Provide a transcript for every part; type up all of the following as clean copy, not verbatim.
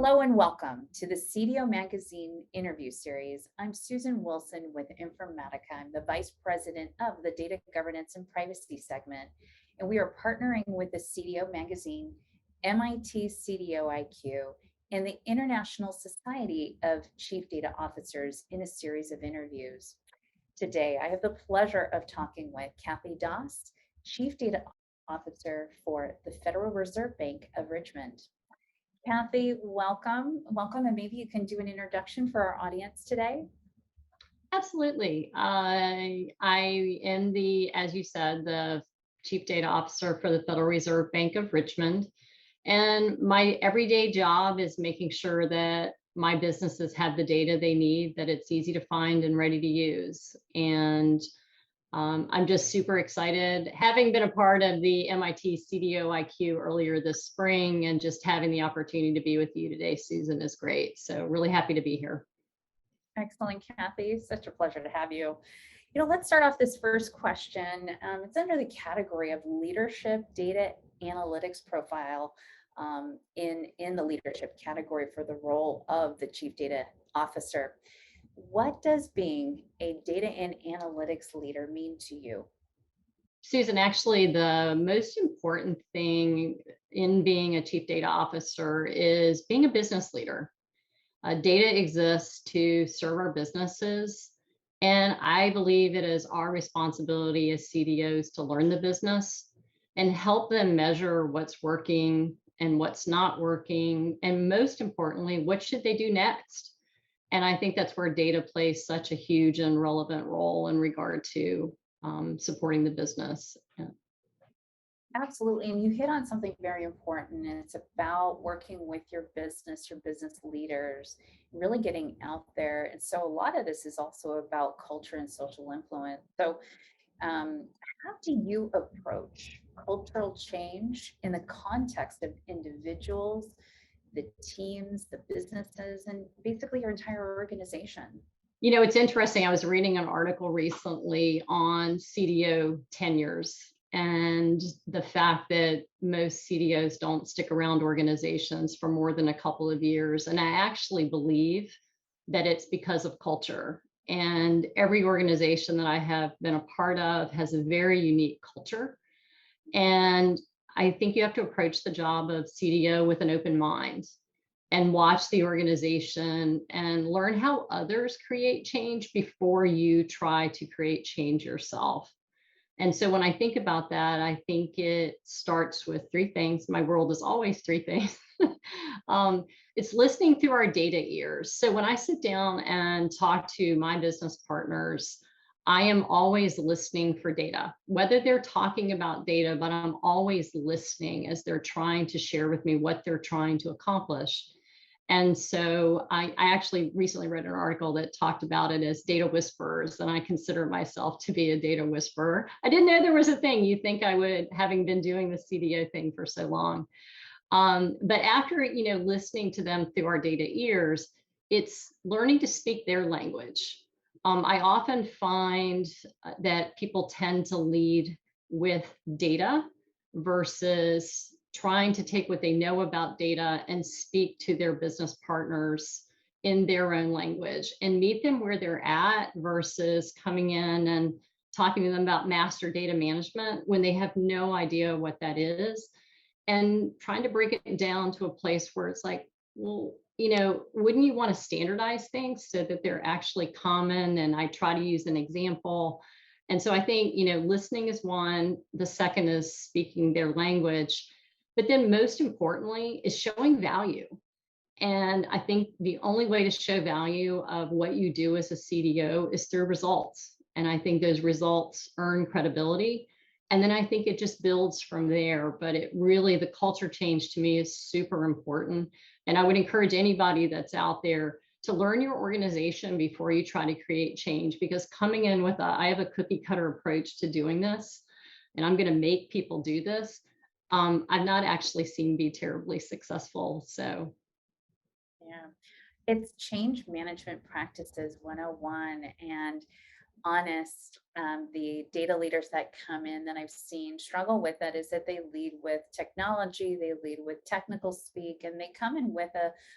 Hello and welcome to the CDO Magazine interview series. I'm Susan Wilson with Informatica. I'm the Vice President of the Data Governance and Privacy segment, and we are partnering with the CDO Magazine, MIT CDO IQ, and the International Society of Chief Data Officers in a series of interviews. Today, I have the pleasure of talking with Cathy Doss, Chief Data Officer for the Federal Reserve Bank of Richmond. Cathy, welcome. Welcome, and maybe you can do an introduction for our audience today. Absolutely. I am as you said, the Chief Data Officer for the Federal Reserve Bank of Richmond. And my everyday job is making sure that my businesses have the data they need, that it's easy to find and ready to use. And I'm just super excited. Having been a part of the MIT CDO IQ earlier this spring and just having the opportunity to be with you today, Susan, is great. So really happy to be here. Excellent, Cathy. Such a pleasure to have you. Let's start off this first question. It's under the category of leadership data analytics profile in the leadership category for the role of the Chief Data Officer. What does being a data and analytics leader mean to you? Susan, actually, the most important thing in being a chief data officer is being a business leader. Data exists to serve our businesses, and I believe it is our responsibility as CDOs to learn the business and help them measure what's working and what's not working, and most importantly, what should they do next? And I think that's where data plays such a huge and relevant role in regard to supporting the business. Yeah. Absolutely. And you hit on something very important, and it's about working with your business leaders, really getting out there. And so a lot of this is also about culture and social influence. So, how do you approach cultural change in the context of individuals, the teams, the businesses, and basically your entire organization? You know, it's interesting. I was reading an article recently on CDO tenures and the fact that most CDOs don't stick around organizations for more than a couple of years. And I actually believe that it's because of culture. And every organization that I have been a part of has a very unique culture. And I think you have to approach the job of CDO with an open mind and watch the organization and learn how others create change before you try to create change yourself. And so when I think about that, I think it starts with three things. My world is always three things. It's listening through our data ears. So when I sit down and talk to my business partners, I am always listening for data, whether they're talking about data, but I'm always listening as they're trying to share with me what they're trying to accomplish. And so I actually recently read an article that talked about it as data whisperers, and I consider myself to be a data whisperer. I didn't know there was a thing. You'd think I would, having been doing the CDO thing for so long. But after, listening to them through our data ears, it's learning to speak their language. I often find that people tend to lead with data versus trying to take what they know about data and speak to their business partners in their own language and meet them where they're at versus coming in and talking to them about master data management when they have no idea what that is, and trying to break it down to a place where it's like, well, wouldn't you want to standardize things so that they're actually common? And I try to use an example. And so I think, listening is one. The second is speaking their language. But then most importantly is showing value. And I think the only way to show value of what you do as a CDO is through results. And I think those results earn credibility. And then I think it just builds from there. But the culture change to me is super important. And I would encourage anybody that's out there to learn your organization before you try to create change, because coming in with I have a cookie cutter approach to doing this, and I'm going to make people do this. I've not actually seen be terribly successful. So, yeah, it's change management practices 101. And honest, the data leaders that come in that I've seen struggle with that is that they lead with technology, they lead with technical speak, and they come in with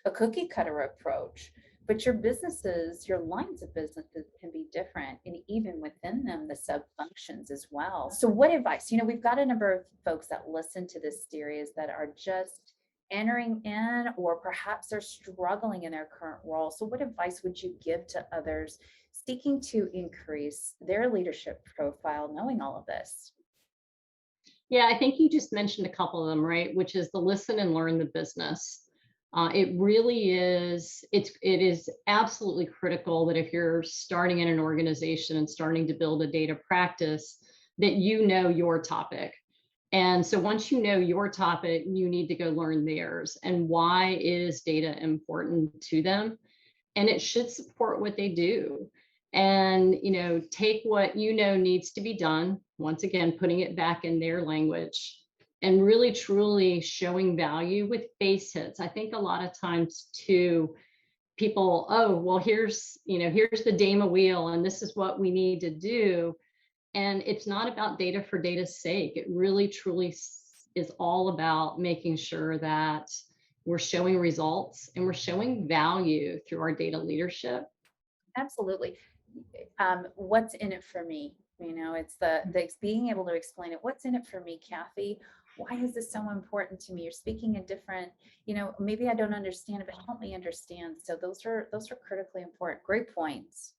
a cookie cutter approach. But your businesses, your lines of businesses can be different, and even within them, the sub functions as well. So, what advice? We've got a number of folks that listen to this series that are just entering in, or perhaps they're struggling in their current role. So, what advice would you give to others seeking to increase their leadership profile, knowing all of this? Yeah, I think you just mentioned a couple of them, right? Which is the listen and learn the business. It really is, it is absolutely critical that if you're starting in an organization and starting to build a data practice, that you know your topic. And so once you know your topic, you need to go learn theirs. And why is data important to them? And it should support what they do. And take what needs to be done, once again putting it back in their language, and really truly showing value with base hits. I think a lot of times too, people, oh well, here's the dama wheel and this is what we need to do. And it's not about data for data's sake. It really truly is all about making sure that we're showing results and we're showing value through our data leadership. Absolutely. What's in it for me? It's the being able to explain it. What's in it for me, Kathy? Why is this so important to me? You're speaking a different, maybe I don't understand it, but help me understand. So those are critically important. Great points.